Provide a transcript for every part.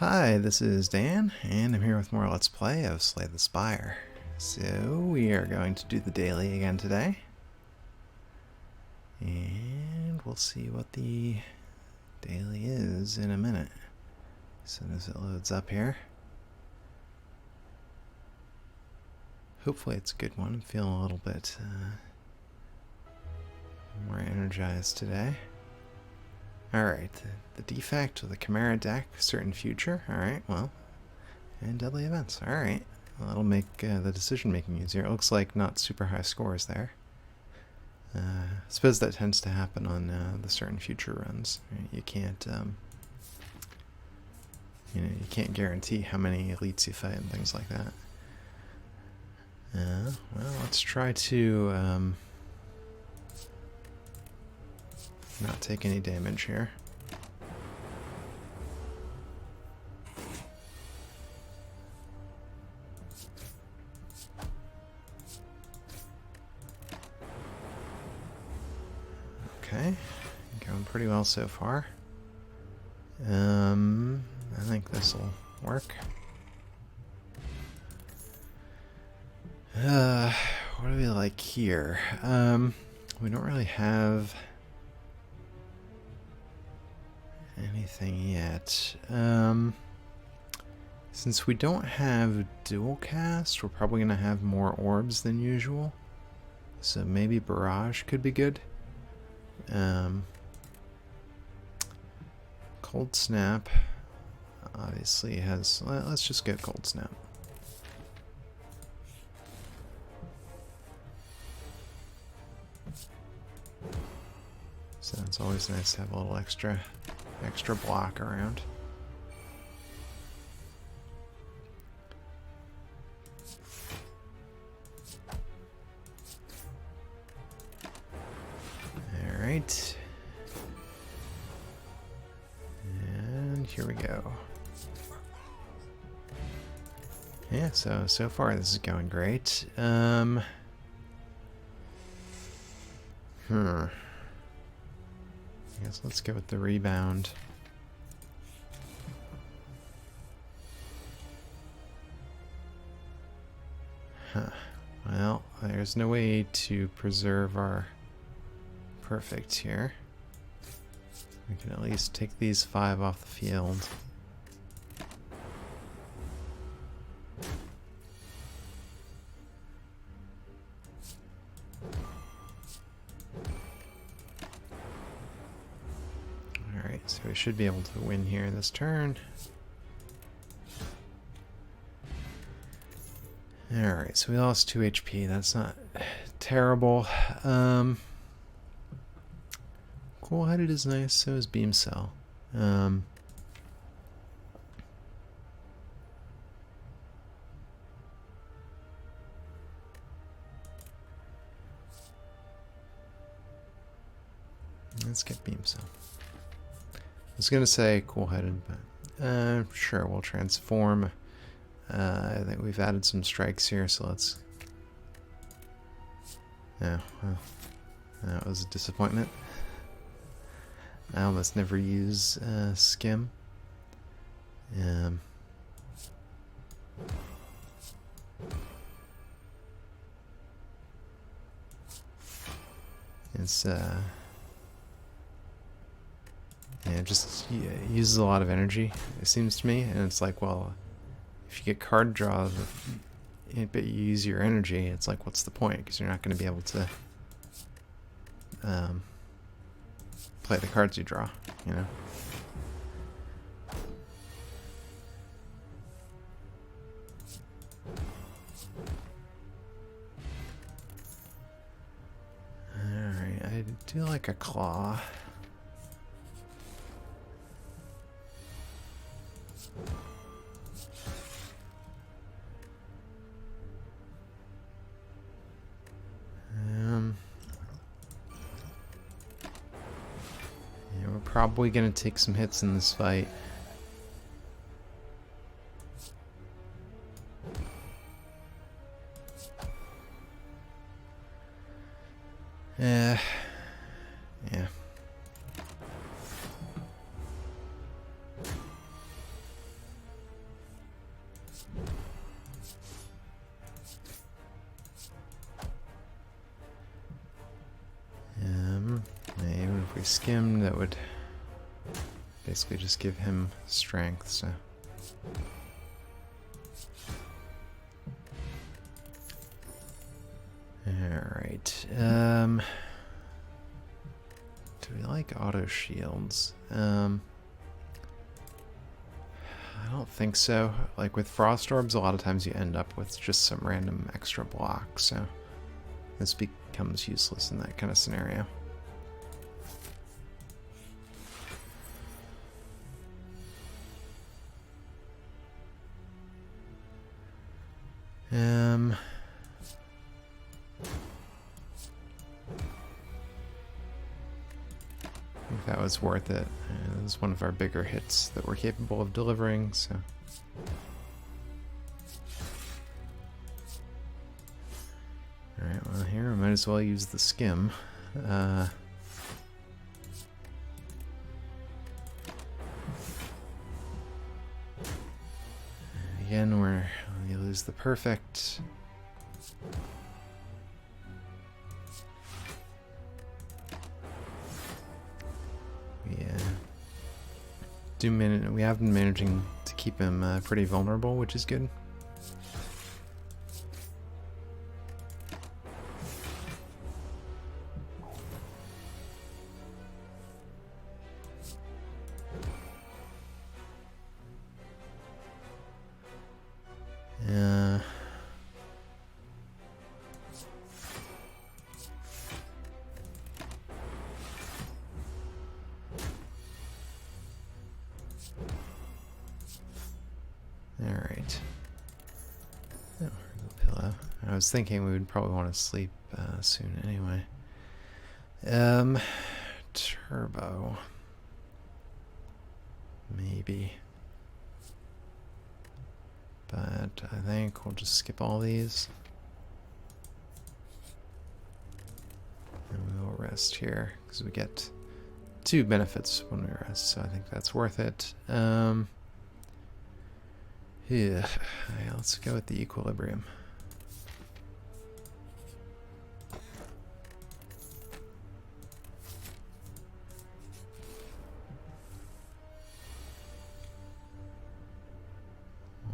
Hi, this is Dan, and I'm here with more Let's Play of Slay the Spire. So, we are going to do the daily again today. And we'll see what the daily is in a minute. As soon as it loads up here. Hopefully it's a good one. I'm feeling a little bit more energized today. Alright, the defect of the Chimera deck, certain future. Alright, well, and deadly events. Alright, well, that'll make the decision making easier. It looks like not super high scores there. I suppose that tends to happen on the certain future runs. Right? You can't, you can't guarantee how many elites you fight and things like that. Well, let's try to not take any damage here. Okay, going pretty well so far. I think this will work. What do we like here? We don't really have anything yet. Since we don't have dual cast, we're probably going to have more orbs than usual. So maybe Barrage could be good. Cold Snap obviously has... Let's just get Cold Snap. So it's always nice to have a little extra block around. Alright. And here we go. Yeah, so far this is going great. I guess let's go with the rebound. Well, there's no way to preserve our perfect here. We can at least take these 5 off the field. Alright, so we should be able to win here this turn. Alright, so we lost 2 HP. That's not terrible. Cool-headed is nice, so is Beam Cell. Let's get Beam Cell. I was going to say cool-headed, but sure, we'll transform. I think we've added some strikes here, so let's... Yeah, well, that was a disappointment. I almost never use Skim. It's yeah, it just uses a lot of energy, it seems to me, and it's like, well, if you get card draw, but you use your energy, it's like, what's the point? Because you're not going to be able to play the cards you draw, you know? Alright, I do like a claw. Yeah, we're probably going to take some hits in this fight. Yeah. Even if we skim, that would basically just give him strength, so. Alright, do we like auto shields? I don't think so. Like with frost orbs, a lot of times you end up with just some random extra block, so this becomes useless in that kind of scenario. I think that was worth it. It was one of our bigger hits that we're capable of delivering, so. Alright, well here we might as well use the skim. Again, you lose the perfect. We have been managing to keep him pretty vulnerable, which is good. Alright. Oh, pillow. I was thinking we would probably want to sleep soon anyway. Turbo. Maybe. But I think we'll just skip all these. And we'll rest here, because we get 2 benefits when we rest, so I think that's worth it. Yeah, let's go with the equilibrium.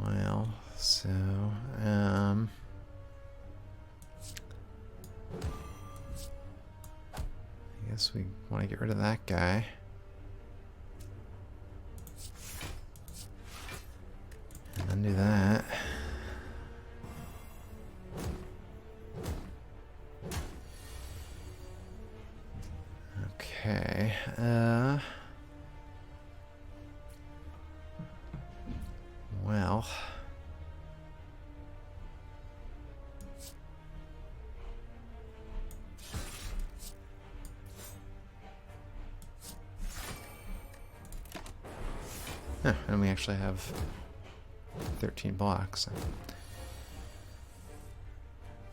Well, so, I guess we want to get rid of that guy. And then do that. Okay, well. Oh, and we actually have 13 blocks.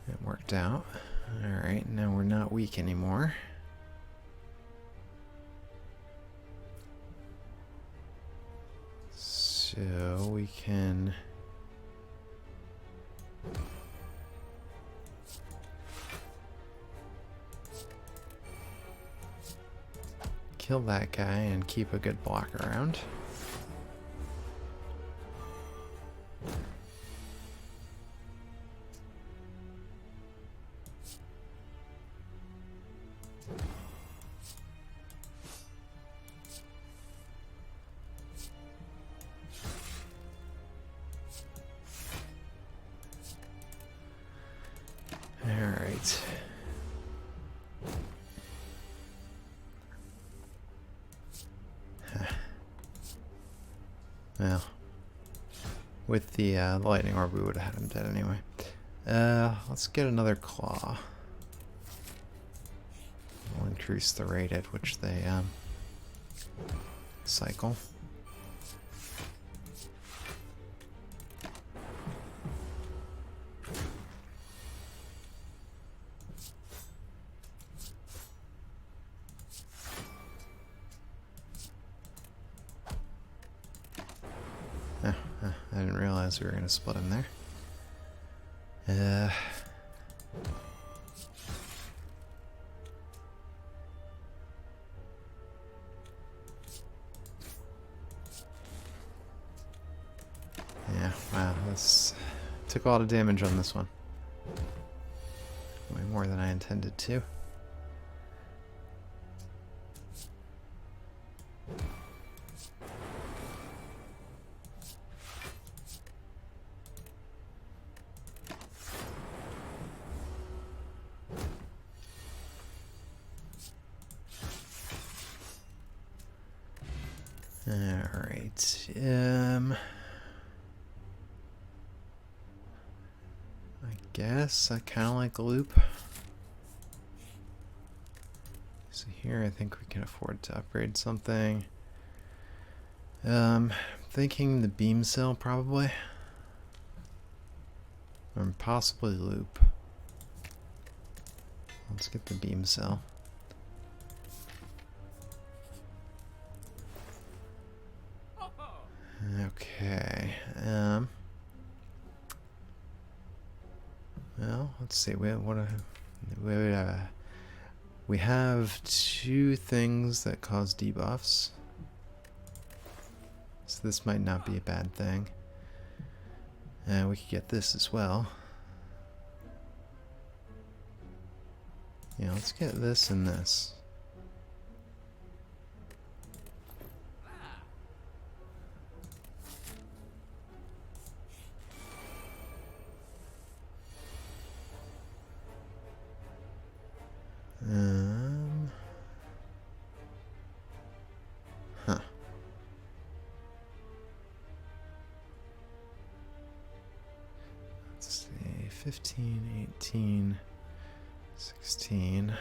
It worked out. Alright, now we're not weak anymore. So we can kill that guy and keep a good block around. Alright. Well, with the lightning orb, we would have had him dead anyway. Let's get another claw. We'll increase the rate at which they cycle. I didn't realize we were going to split him there. Yeah, wow, this took a lot of damage on this one. Way more than I intended to. Alright, I guess I kind of like a loop. So here I think we can afford to upgrade something. Thinking the beam cell probably. Or possibly loop. Let's get the beam cell. Okay. Well, let's see. We have two things that cause debuffs, so this might not be a bad thing. And we could get this as well. Yeah, let's get this and this. Huh. Let's see, 15, 18, 16.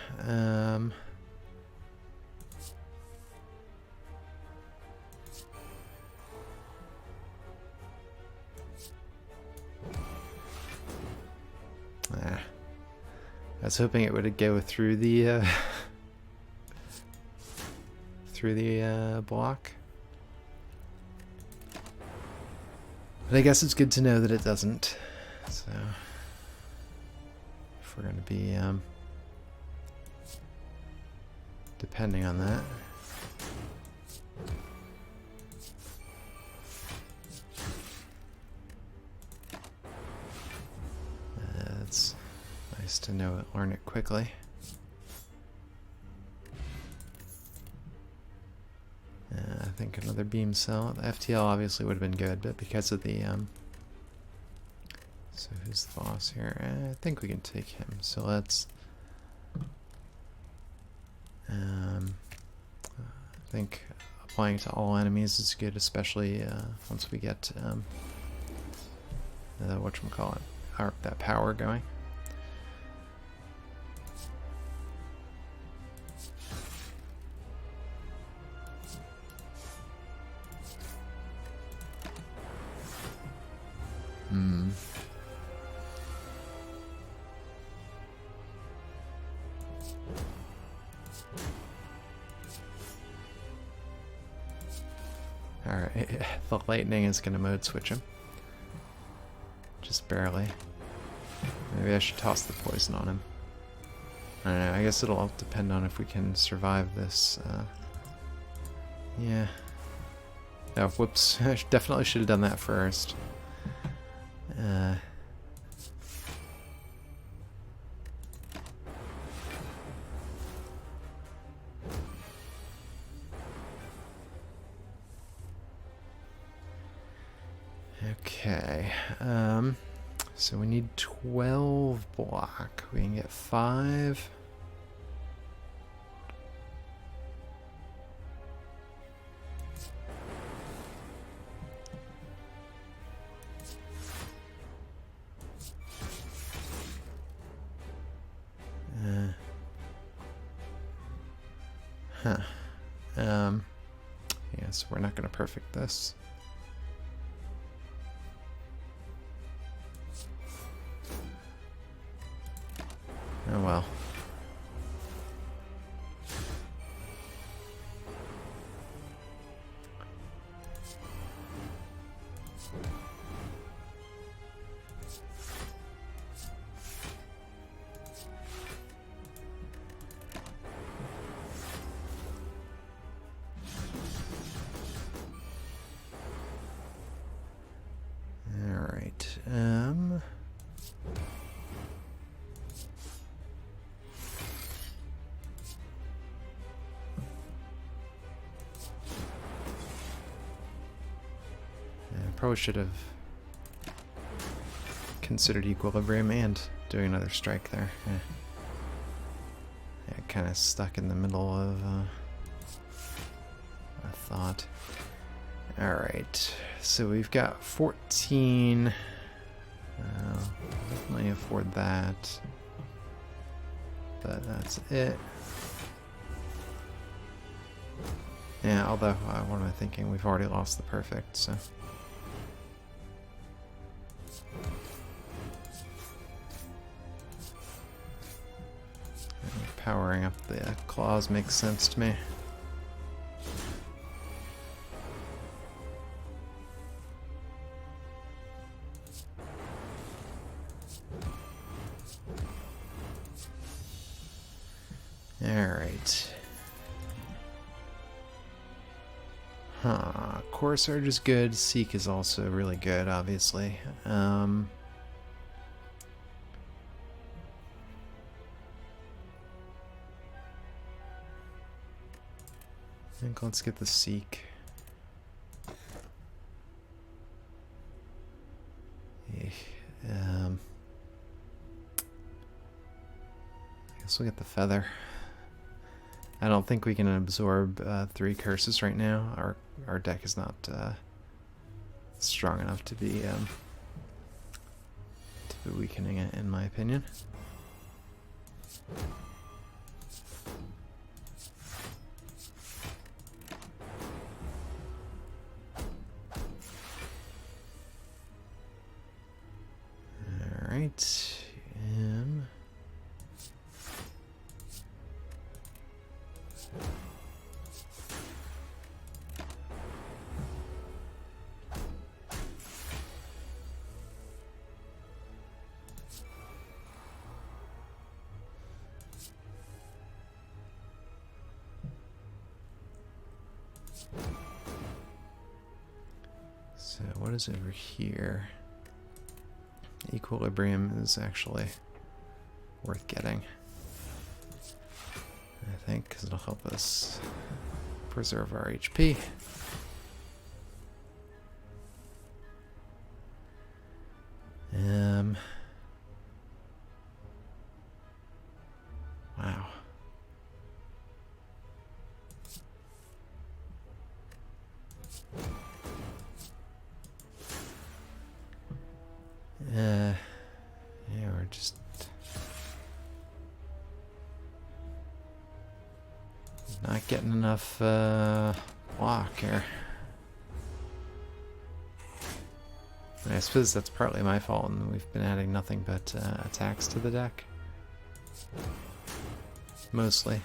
I was hoping it would go through the block, but I guess it's good to know that it doesn't. So if we're going to be depending on that. It's nice to know it, learn it quickly. I think another beam cell. The FTL obviously would have been good, but because of the so who's the boss here? I think we can take him. So let's I think applying to all enemies is good, especially once we get whatchamacallit, that power going. Alright, the lightning is going to mode switch him. Just barely. Maybe I should toss the poison on him. I don't know, I guess it'll all depend on if we can survive this. Yeah. Oh, whoops. I definitely should have done that first. Okay, so we need 12 block. We can get 5. Yeah, so we're not going to perfect this. Oh well. Probably should have considered equilibrium and doing another strike there. Yeah, kind of stuck in the middle of a thought. Alright, so we've got 14. Definitely afford that. But that's it. Yeah, although, what am I thinking? We've already lost the perfect, so. Powering up the claws makes sense to me. Alright. Core Surge is good. Seek is also really good, obviously. I think let's get the Seek. I guess we'll get the Feather. I don't think we can absorb 3 curses right now. Our deck is not strong enough to be weakening it, in my opinion. All right. So what is over here? Equilibrium is actually worth getting, I think, because it'll help us preserve our HP. Wow. Yeah, we're just not getting enough block here. And I suppose that's partly my fault, and we've been adding nothing but attacks to the deck. Mostly.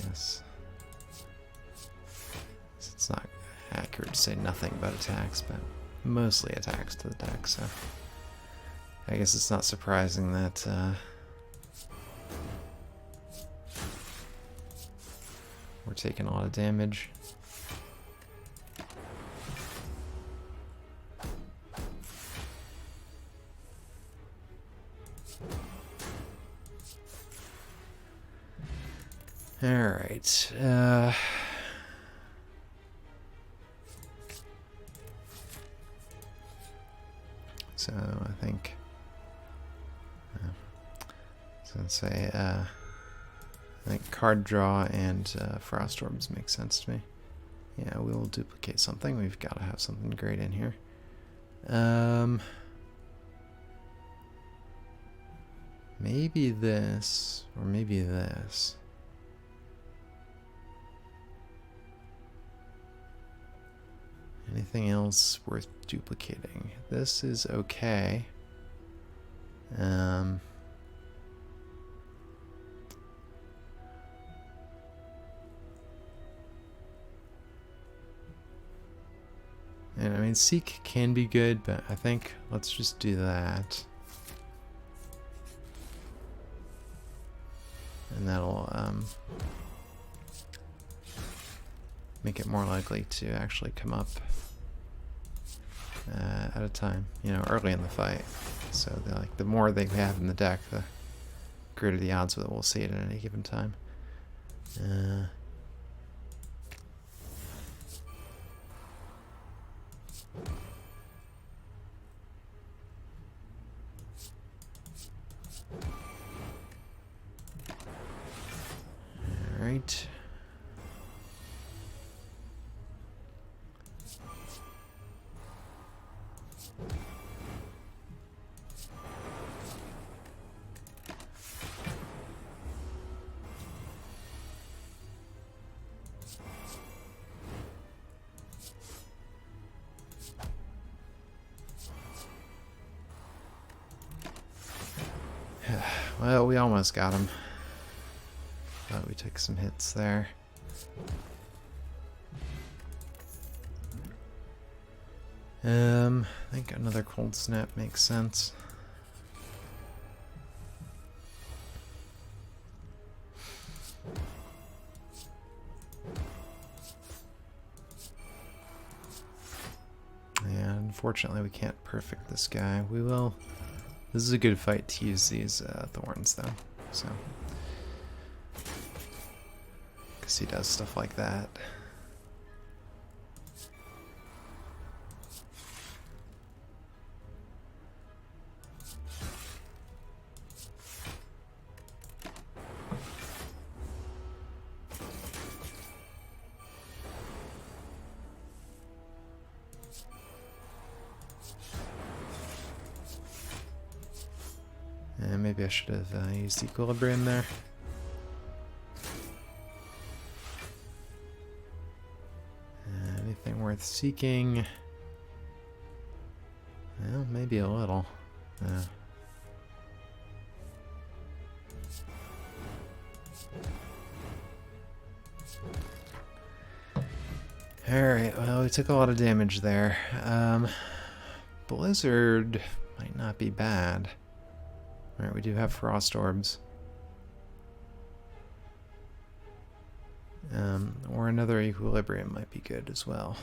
Yes. It's not accurate to say nothing but attacks, but mostly attacks to the deck, so I guess it's not surprising that we're taking a lot of damage. Alright, so I think I was gonna say I think card draw and Frost Orbs make sense to me. Yeah, we'll duplicate something. We've got to have something great in here. Maybe this, or maybe this. Anything else worth duplicating? This is okay. And I mean, Seek can be good, but I think let's just do that. And that'll make it more likely to actually come up. at a time, you know, early in the fight. So like the more they have in the deck, the greater the odds that we'll see it at any given time. All right. Well, we almost got him. But we took some hits there. I think another cold snap makes sense. Yeah, unfortunately we can't perfect this guy. We will. This is a good fight to use these thorns though, so. Because he does stuff like that. And maybe I should have used equilibrium there. Anything worth seeking? Well, maybe a little. Alright, well, we took a lot of damage there. Blizzard might not be bad. Alright, we do have frost orbs. Or another equilibrium might be good as well.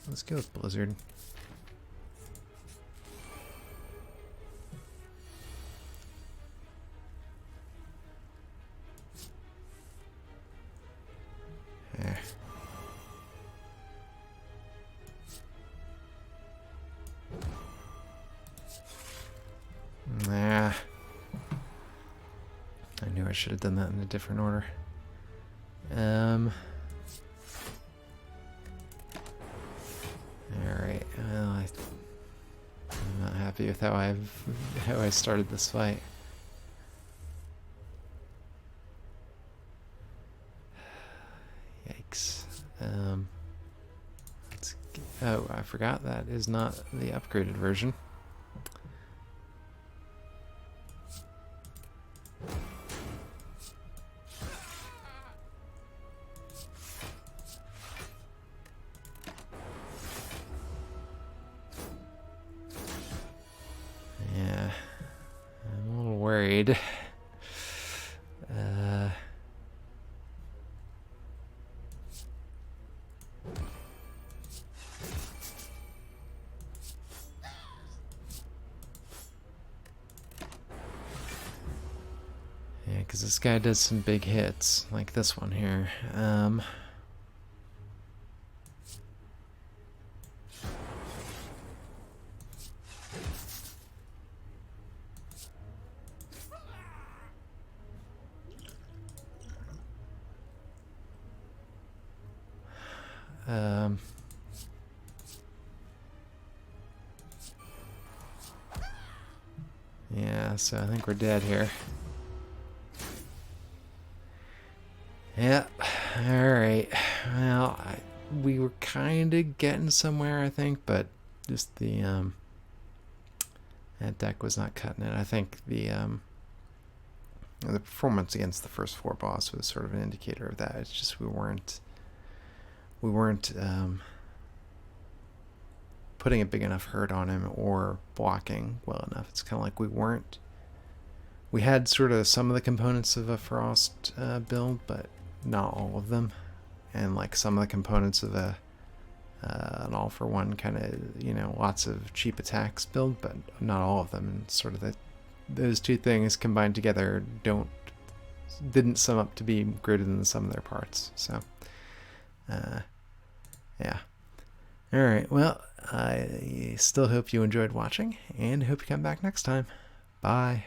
Let's go with Blizzard. Yeah. Nah. I knew I should have done that in a different order. Alright, well, I'm not happy with how I started this fight. Yikes. Oh, I forgot that is not the upgraded version. Yeah, I'm a little worried. Yeah, because this guy does some big hits, like this one here. Yeah, so I think we're dead here. Yeah, alright. Well, we were kind of getting somewhere, I think, but just the, that deck was not cutting it. I think the performance against the first four boss was sort of an indicator of that. It's just we weren't putting a big enough hurt on him or blocking well enough. It's kind of like we had sort of some of the components of a Frost build, but not all of them. And like some of the components of a an all-for-one kind of, you know, lots of cheap attacks build, but not all of them. And sort of those two things combined together didn't sum up to be greater than the sum of their parts. So, yeah. All right. Well, I still hope you enjoyed watching, and hope you come back next time. Bye.